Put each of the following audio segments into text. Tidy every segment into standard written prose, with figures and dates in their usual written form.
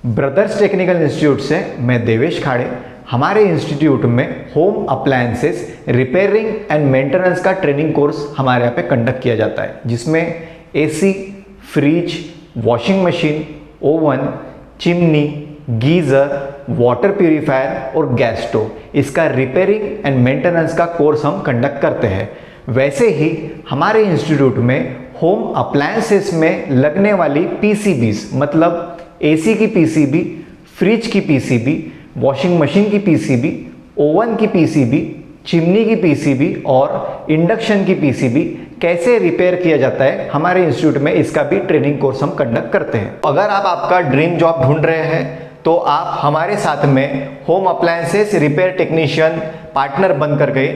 Brothers technical institute से मैं देवेश खाड़े। हमारे इंस्टीट्यूट में home appliances repairing and maintenance का ट्रेनिंग कोर्स हमारे यहाँ पे कंडक्ट किया जाता है, जिसमें AC, fridge, washing machine, oven, chimney, geyser, water purifier और गैस स्टोव, इसका रिपेयरिंग एंड मेंटेनेंस का कोर्स हम कंडक्ट करते हैं। वैसे ही हमारे इंस्टीट्यूट में होम अप्लायंसेस में लगने वाली पीसीबीज, मतलब एसी की पीसीबी, फ्रिज की पीसीबी, वॉशिंग मशीन की पीसीबी, ओवन की पीसीबी, चिमनी की पीसीबी और इंडक्शन की पीसीबी कैसे रिपेयर किया जाता है, हमारे इंस्टीट्यूट में इसका भी ट्रेनिंग कोर्स हम कंडक्ट करते हैं। अगर आप आपका ड्रीम जॉब ढूंढ रहे हैं तो आप हमारे साथ में home appliances repair technician partner बन करके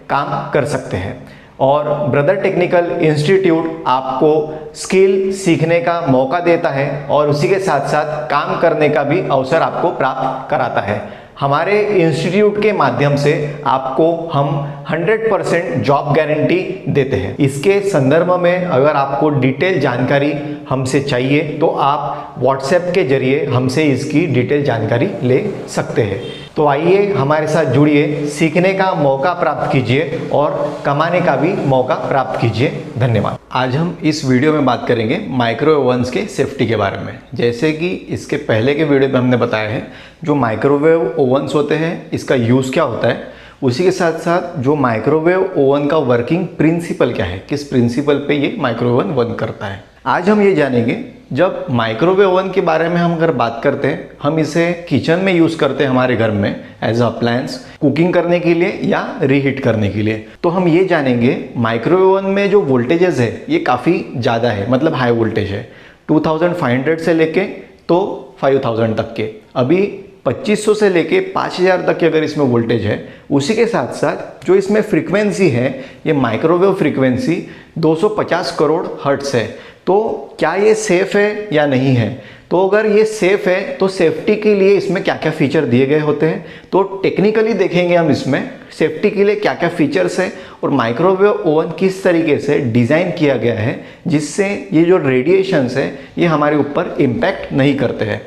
काम कर सकते हैं। और ब्रदर टेक्निकल इंस्टीट्यूट आपको स्किल सीखने का मौका देता है और उसी के साथ साथ काम करने का भी अवसर आपको प्राप्त कराता है। हमारे इंस्टीट्यूट के माध्यम से आपको हम 100% जॉब गारंटी देते हैं। इसके संदर्भ में अगर आपको डिटेल जानकारी हमसे चाहिए तो आप व्हाट्सएप के जरिए हमसे इसकी डिटेल जानकारी ले सकते हैं। तो आइए हमारे साथ जुड़िए, सीखने का मौका प्राप्त कीजिए और कमाने का भी मौका प्राप्त कीजिए। धन्यवाद। आज हम इस वीडियो में बात करेंगे माइक्रोवेव ओवन्स के सेफ्टी के बारे में। जैसे कि इसके पहले के वीडियो में हमने बताया है, जो माइक्रोवेव ओवन्स होते हैं इसका यूज़ क्या होता है, उसी के साथ साथ जो माइक्रोवेव ओवन का वर्किंग प्रिंसिपल क्या है, किस प्रिंसिपल पे ये माइक्रोवेव ओवन वर्क करता है। आज हम ये जानेंगे, जब माइक्रोवेव ओवन के बारे में हम अगर बात करते हैं, हम इसे किचन में यूज़ करते हैं हमारे घर में एज अ अप्लायंस, कुकिंग करने के लिए या रीहीट करने के लिए। तो हम ये जानेंगे माइक्रोवेव ओवन में जो वोल्टेजेस है ये काफ़ी ज़्यादा है, मतलब हाई वोल्टेज है, 2500 से लेके तो 5000 तक के। अभी 2500 से लेके 5000 तक की अगर इसमें वोल्टेज है, उसी के साथ साथ जो इसमें फ्रीक्वेंसी है ये माइक्रोवेव फ्रीक्वेंसी 250 करोड़ हर्ट्ज है। तो क्या ये सेफ़ है या नहीं है? तो अगर ये सेफ़ है तो सेफ्टी के लिए इसमें क्या क्या फीचर दिए गए होते हैं, तो टेक्निकली देखेंगे हम इसमें सेफ्टी के लिए क्या क्या फीचर्स है और माइक्रोवेव ओवन किस तरीके से डिज़ाइन किया गया है जिससे ये जो रेडिएशंस है ये हमारे ऊपर इम्पैक्ट नहीं करते हैं।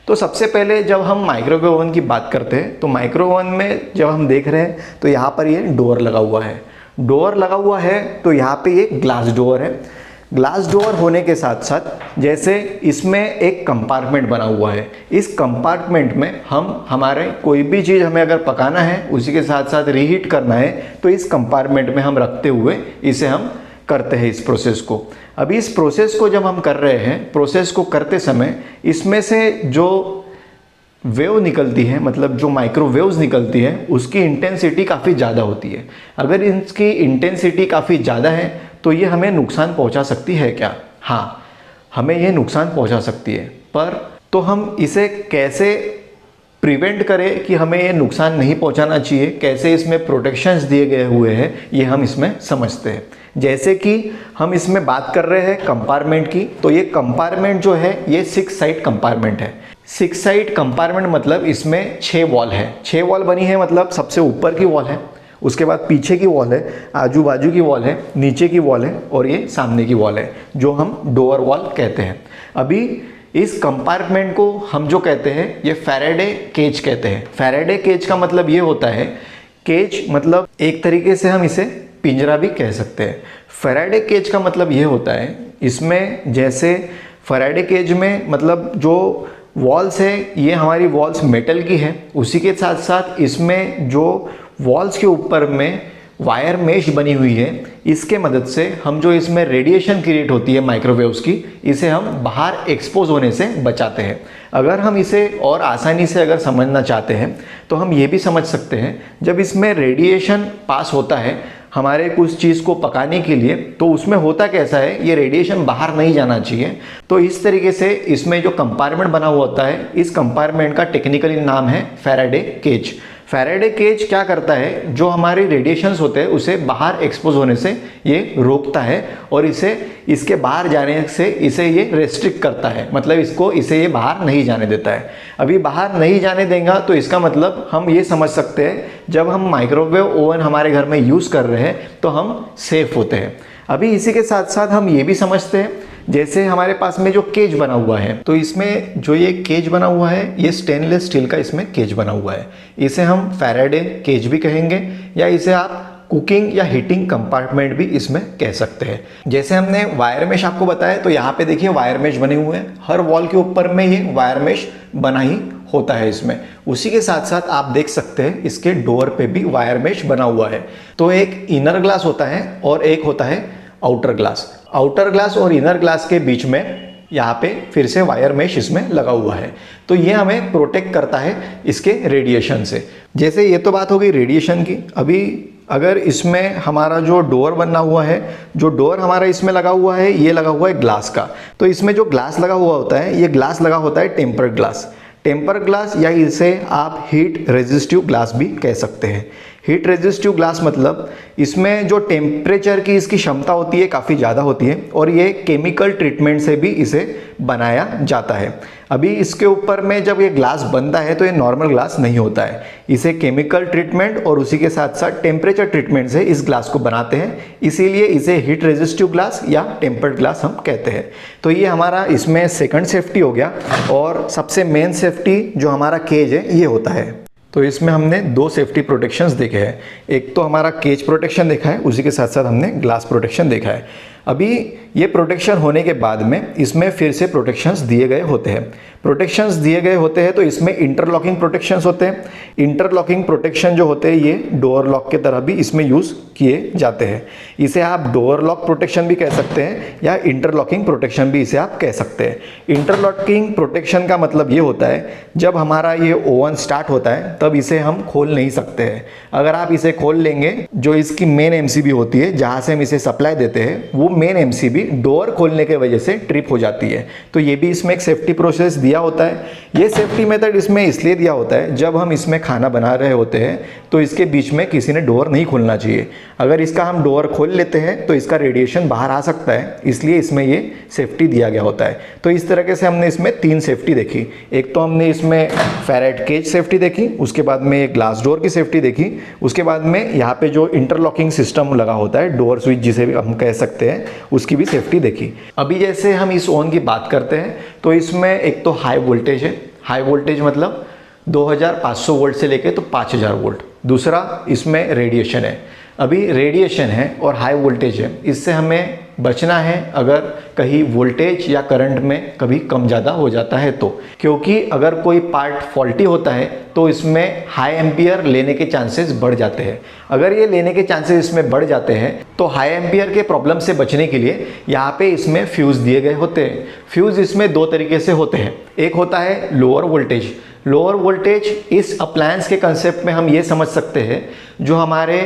तो सबसे पहले जब हम माइक्रोवेव ओवन की बात करते हैं तो माइक्रोवेव ओवन में जब हम देख रहे हैं तो यहाँ पर ये डोर लगा हुआ है। डोर लगा हुआ है तो यहाँ पे ये ग्लास डोर है। ग्लास डोर होने के साथ साथ जैसे इसमें एक कंपार्टमेंट बना हुआ है, इस कंपार्टमेंट में हम हमारे कोई भी चीज़ हमें अगर पकाना है, उसी के साथ साथ रीहीट करना है, तो इस कंपार्टमेंट में हम रखते हुए इसे हम करते हैं इस प्रोसेस को। अभी इस प्रोसेस को जब हम कर रहे हैं, प्रोसेस को करते समय इसमें से जो वेव निकलती है, मतलब जो माइक्रोवेव्स निकलती है, उसकी इंटेंसिटी काफ़ी ज़्यादा होती है। अगर इसकी इंटेंसिटी काफ़ी ज़्यादा है तो ये हमें नुकसान पहुंचा सकती है क्या? हाँ, हमें ये नुकसान पहुंचा सकती है। पर तो हम इसे कैसे प्रिवेंट करें कि हमें ये नुकसान नहीं पहुंचाना चाहिए, कैसे इसमें प्रोटेक्शंस दिए गए हुए हैं, ये हम इसमें समझते हैं। जैसे कि हम इसमें बात कर रहे हैं कंपार्टमेंट की, तो ये कंपार्टमेंट जो है ये 6 साइड कंपार्टमेंट है। 6 साइड कंपार्टमेंट मतलब इसमें 6 वॉल है। 6 वॉल बनी है, मतलब सबसे ऊपर की वॉल है, उसके बाद पीछे की वॉल है, आजू बाजू की वॉल है, नीचे की वॉल है और ये सामने की वॉल है, जो हम डोअर वॉल कहते हैं। अभी इस कंपार्टमेंट को हम जो कहते हैं ये फैराडे केज कहते हैं। फैराडे केज का मतलब ये होता है, केज मतलब एक तरीके से हम इसे पिंजरा भी कह सकते हैं। फैराडे केज का मतलब ये होता है, इसमें जैसे फैराडे केज में मतलब जो वॉल्स है ये हमारी वॉल्स मेटल की है, उसी के साथ साथ इसमें जो वॉल्स के ऊपर में वायर मेश बनी हुई है, इसके मदद से हम जो इसमें रेडिएशन क्रिएट होती है माइक्रोवेव्स की, इसे हम बाहर एक्सपोज होने से बचाते हैं। अगर हम इसे और आसानी से अगर समझना चाहते हैं तो हम ये भी समझ सकते हैं, जब इसमें रेडिएशन पास होता है हमारे कुछ चीज़ को पकाने के लिए, तो उसमें होता कैसा है, ये रेडिएशन बाहर नहीं जाना चाहिए। तो इस तरीके से इसमें जो कंपार्टमेंट बना हुआ होता है, इस कंपार्टमेंट का टेक्निकली नाम है फैराडे केज। फैराडे केज क्या करता है, जो हमारे रेडिएशंस होते हैं उसे बाहर एक्सपोज होने से ये रोकता है और इसे इसके बाहर जाने से इसे ये रेस्ट्रिक्ट करता है, मतलब इसे ये बाहर नहीं जाने देता है। अभी बाहर नहीं जाने देगा तो इसका मतलब हम ये समझ सकते हैं, जब हम माइक्रोवेव ओवन हमारे घर में यूज़ कर रहे हैं तो हम सेफ होते हैं। अभी इसी के साथ साथ हम ये भी समझते हैं जैसे हमारे पास में जो केज बना हुआ है, तो इसमें जो ये केज बना हुआ है ये स्टेनलेस स्टील का इसमें केज बना हुआ है। इसे हम फैराडे केज भी कहेंगे या इसे आप कुकिंग या हीटिंग कंपार्टमेंट भी इसमें कह सकते हैं। जैसे हमने वायर मेश आपको बताया, तो यहाँ पे देखिए वायर मेश बने हुए हैं, हर वॉल के ऊपर में ये वायर मेश बना ही होता है इसमें। उसी के साथ साथ आप देख सकते हैं इसके डोर पे भी वायर मेश बना हुआ है। तो एक इनर ग्लास होता है और एक होता है आउटर ग्लास। आउटर ग्लास और इनर ग्लास के बीच में यहाँ पे फिर से वायर मेश इसमें लगा हुआ है। तो ये हमें प्रोटेक्ट करता है इसके रेडिएशन से। जैसे ये तो बात हो गई रेडिएशन की। अभी अगर इसमें हमारा जो डोर बना हुआ है, जो डोर हमारा इसमें लगा हुआ है, ये लगा हुआ है ग्लास का। तो इसमें जो ग्लास लगा हुआ होता है, ये ग्लास लगा होता है टेम्पर्ड ग्लास। टेम्पर्ड ग्लास या इसे आप हीट रेजिस्टिव ग्लास भी कह सकते हैं। हीट रेजिस्टिव ग्लास मतलब इसमें जो टेम्परेचर की इसकी क्षमता होती है काफ़ी ज़्यादा होती है और ये केमिकल ट्रीटमेंट से भी इसे बनाया जाता है। अभी इसके ऊपर में जब ये ग्लास बनता है तो ये नॉर्मल ग्लास नहीं होता है, इसे केमिकल ट्रीटमेंट और उसी के साथ साथ टेम्परेचर ट्रीटमेंट से इस ग्लास को बनाते हैं, इसीलिए इसे हीट रेजिस्टिव ग्लास या टेम्पर्ड ग्लास हम कहते हैं। तो ये हमारा इसमें सेकंड सेफ्टी हो गया। और सबसे मेन सेफ्टी जो हमारा केज है ये होता है। तो इसमें हमने दो सेफ्टी प्रोटेक्शंस देखे हैं। एक तो हमारा केज प्रोटेक्शन देखा है, उसी के साथ साथ हमने ग्लास प्रोटेक्शन देखा है। अभी ये प्रोटेक्शन होने के बाद में इसमें फिर से प्रोटेक्शंस दिए गए होते हैं। प्रोटेक्शंस दिए गए होते हैं तो इसमें इंटरलॉकिंग प्रोटेक्शंस होते हैं। इंटरलॉकिंग प्रोटेक्शन जो होते हैं ये डोर लॉक के तरह भी इसमें यूज़ किए जाते हैं। इसे आप डोर लॉक प्रोटेक्शन भी कह सकते हैं या इंटरलॉकिंग प्रोटेक्शन भी इसे आप कह सकते हैं। इंटरलॉकिंग प्रोटेक्शन का मतलब ये होता है जब हमारा ये ओवन स्टार्ट होता है तब इसे हम खोल नहीं सकते हैं। अगर आप इसे खोल लेंगे, जो इसकी मेन एमसीबी होती है जहाँ से हम इसे सप्लाई देते हैं, वो मेन एमसीबी डोर खोलने के वजह से ट्रिप हो जाती है। तो ये भी इसमें एक सेफ्टी प्रोसेस दिया होता है। ये सेफ्टी मेथड इसमें इसलिए दिया होता है जब हम इसमें खाना बना रहे होते हैं तो इसके बीच में किसी ने डोर नहीं खोलना चाहिए। अगर इसका हम डोर खोल लेते हैं तो इसका रेडिएशन बाहर आ सकता है, इसलिए इसमें ये सेफ्टी दिया गया होता है। तो इस तरीके से हमने इसमें तीन सेफ्टी देखी। एक तो हमने इसमें फैराडे केज सेफ्टी देखी, उसके बाद में ग्लास डोर की सेफ्टी देखी, उसके बाद में यहाँ पे जो इंटरलॉकिंग सिस्टम लगा होता है, डोर स्विच जिसे भी हम कह सकते हैं, उसकी भी सेफ्टी देखी। अभी जैसे हम इस ओवन की बात करते हैं तो इसमें एक तो हाई वोल्टेज है। हाई वोल्टेज मतलब 2500 वोल्ट से लेके तो 5000 वोल्ट। दूसरा इसमें रेडिएशन है। अभी रेडिएशन है और हाई वोल्टेज है, इससे हमें बचना है अगर कहीं वोल्टेज या करंट में कभी कम ज़्यादा हो जाता है तो, क्योंकि अगर कोई पार्ट फॉल्टी होता है तो इसमें हाई एम्पियर लेने के चांसेस बढ़ जाते हैं। अगर ये लेने के चांसेस इसमें बढ़ जाते हैं तो हाई एम्पियर के प्रॉब्लम से बचने के लिए यहाँ पे इसमें फ्यूज़ दिए गए होते हैं। फ्यूज़ इसमें दो तरीके से होते हैं। एक होता है लोअर वोल्टेज। लोअर वोल्टेज इस अप्लायंस के कंसेप्ट में हम ये समझ सकते हैं, जो हमारे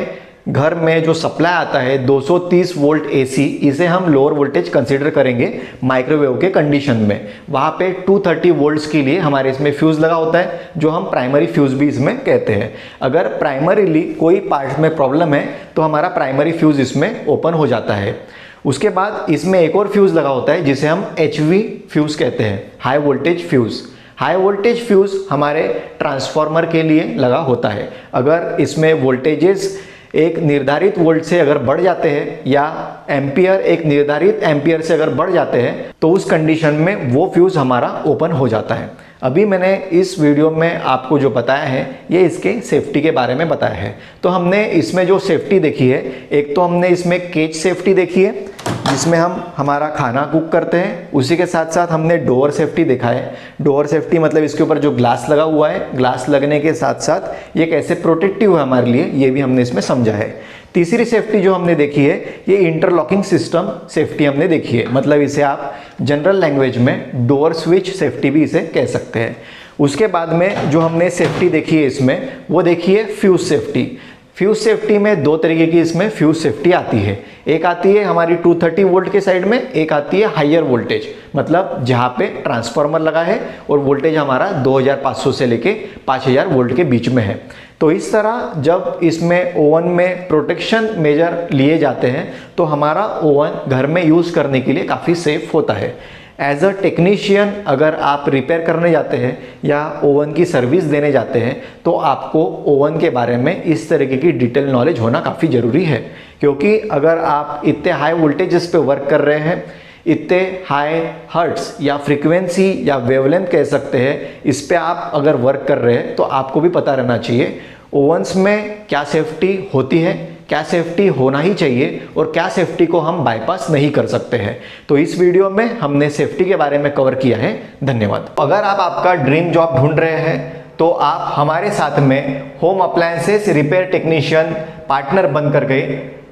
घर में जो सप्लाई आता है 230 वोल्ट एसी, इसे हम लोअर वोल्टेज कंसीडर करेंगे माइक्रोवेव के कंडीशन में। वहाँ पे 230 वोल्ट्स के लिए हमारे इसमें फ्यूज़ लगा होता है, जो हम प्राइमरी फ्यूज़ भी इसमें कहते हैं। अगर प्राइमरीली कोई पार्ट में प्रॉब्लम है तो हमारा प्राइमरी फ्यूज़ इसमें ओपन हो जाता है। उसके बाद इसमें एक और फ्यूज़ लगा होता है जिसे हम HV फ्यूज़ कहते हैं, high voltage fuse. High voltage fuse हमारे ट्रांसफार्मर के लिए लगा होता है। अगर इसमें वोल्टेजेस एक निर्धारित वोल्ट से अगर बढ़ जाते हैं या एम्पियर एक निर्धारित एम्पियर से अगर बढ़ जाते हैं तो उस कंडीशन में वो फ्यूज़ हमारा ओपन हो जाता है। अभी मैंने इस वीडियो में आपको जो बताया है ये इसके सेफ्टी के बारे में बताया है। तो हमने इसमें जो सेफ्टी देखी है, एक तो हमने इसमें केज सेफ्टी देखी है जिसमें हम हमारा खाना कुक करते हैं। उसी के साथ साथ हमने डोर सेफ्टी देखा है। डोर सेफ्टी मतलब इसके ऊपर जो ग्लास लगा हुआ है, ग्लास लगने के साथ साथ ये कैसे प्रोटेक्टिव है हमारे लिए, ये भी हमने इसमें समझा है। तीसरी सेफ्टी जो हमने देखी है ये इंटरलॉकिंग सिस्टम सेफ्टी हमने देखी है, मतलब इसे आप जनरल लैंग्वेज में डोर स्विच सेफ्टी भी इसे कह सकते हैं। उसके बाद में जो हमने सेफ्टी देखी है इसमें, वो देखी है फ्यूज सेफ्टी। फ्यूज सेफ्टी में दो तरीके की इसमें फ्यूज सेफ्टी आती है। एक आती है हमारी 230 वोल्ट के साइड में, एक आती है हायर वोल्टेज, मतलब जहाँ पे ट्रांसफार्मर लगा है और वोल्टेज हमारा 2500 से लेके 5000 वोल्ट के बीच में है। तो इस तरह जब इसमें ओवन में प्रोटेक्शन मेजर लिए जाते हैं तो हमारा ओवन घर में यूज़ करने के लिए काफ़ी सेफ होता है। एज अ टेक्नीशियन अगर आप रिपेयर करने जाते हैं या ओवन की सर्विस देने जाते हैं तो आपको ओवन के बारे में इस तरीके की डिटेल नॉलेज होना काफ़ी ज़रूरी है, क्योंकि अगर आप इतने हाई वोल्टेजेस पे वर्क कर रहे हैं इतने हाई हर्ट्स या फ्रीक्वेंसी या वेवलेंथ कह सकते हैं, इस पे आप अगर वर्क कर रहे हैं तो आपको भी पता रहना चाहिए ओवन्स में क्या सेफ्टी होती है, क्या सेफ्टी होना ही चाहिए और क्या सेफ्टी को हम बाईपास नहीं कर सकते हैं। तो इस वीडियो में हमने सेफ्टी के बारे में कवर किया है। धन्यवाद। अगर आप आपका ड्रीम जॉब ढूंढ रहे हैं तो आप हमारे साथ में home appliances repair technician partner बनकर के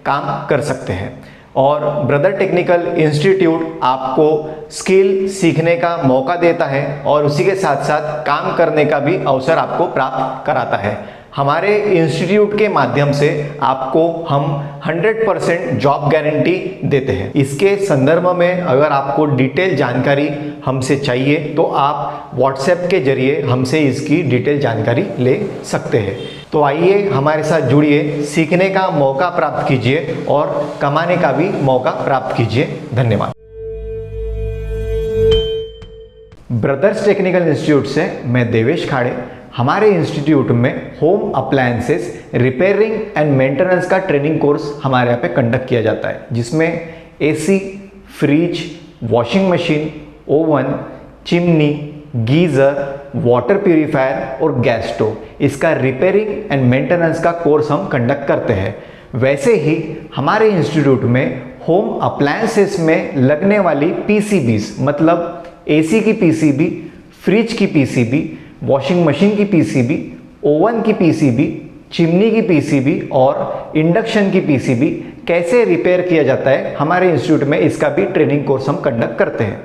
काम कर सकते हैं और ब्रदर टेक्निकल इंस्टीट्यूट आपको स्किल सीखने का मौका देता है और उसी के साथ साथ काम करने का भी अवसर आपको प्राप्त कराता है। हमारे इंस्टीट्यूट के माध्यम से आपको हम 100% जॉब गारंटी देते हैं। इसके संदर्भ में अगर आपको डिटेल जानकारी हमसे चाहिए तो आप व्हाट्सएप के जरिए हमसे इसकी डिटेल जानकारी ले सकते हैं। तो आइए हमारे साथ जुड़िए, सीखने का मौका प्राप्त कीजिए और कमाने का भी मौका प्राप्त कीजिए। धन्यवाद। ब्रदर्स टेक्निकल इंस्टीट्यूट से मैं देवेश खाड़े। हमारे इंस्टीट्यूट में home appliances repairing and maintenance का ट्रेनिंग कोर्स हमारे यहाँ पे कंडक्ट किया जाता है, जिसमें AC, fridge, washing machine, oven, chimney, geyser, water purifier और गैस स्टोव, इसका रिपेयरिंग एंड मेंटेनेंस का कोर्स हम कंडक्ट करते हैं। वैसे ही हमारे इंस्टीट्यूट में होम अप्लायंसेस में लगने वाली पीसीबीज, मतलब एसी की पीसीबी, फ्रिज की पीसीबी, वॉशिंग मशीन की पीसीबी, ओवन की पीसीबी, चिमनी की पीसीबी और इंडक्शन की पीसीबी कैसे रिपेयर किया जाता है, हमारे इंस्टीट्यूट में इसका भी ट्रेनिंग कोर्स हम कंडक्ट करते हैं।